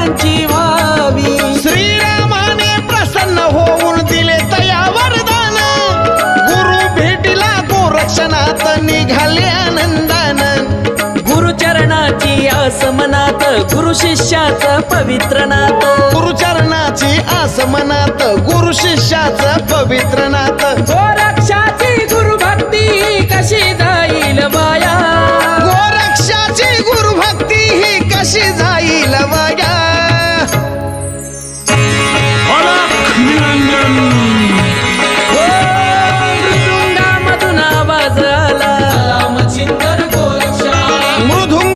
त्यांची व्हावी. श्रीरामाने प्रसन्न होऊन दिले तया वरदान, गुरु भेटीला गोरक्षणात निघाले आनंदानं. गुरुचरणाची आस मनात, गुरु शिष्याचं पवित्र नातं. गुरुचरणाची आस मनात, गुरु शिष्याचं पवित्र नातं. गोरक्षाची गुरुभक्ती कशी जाईल वाया.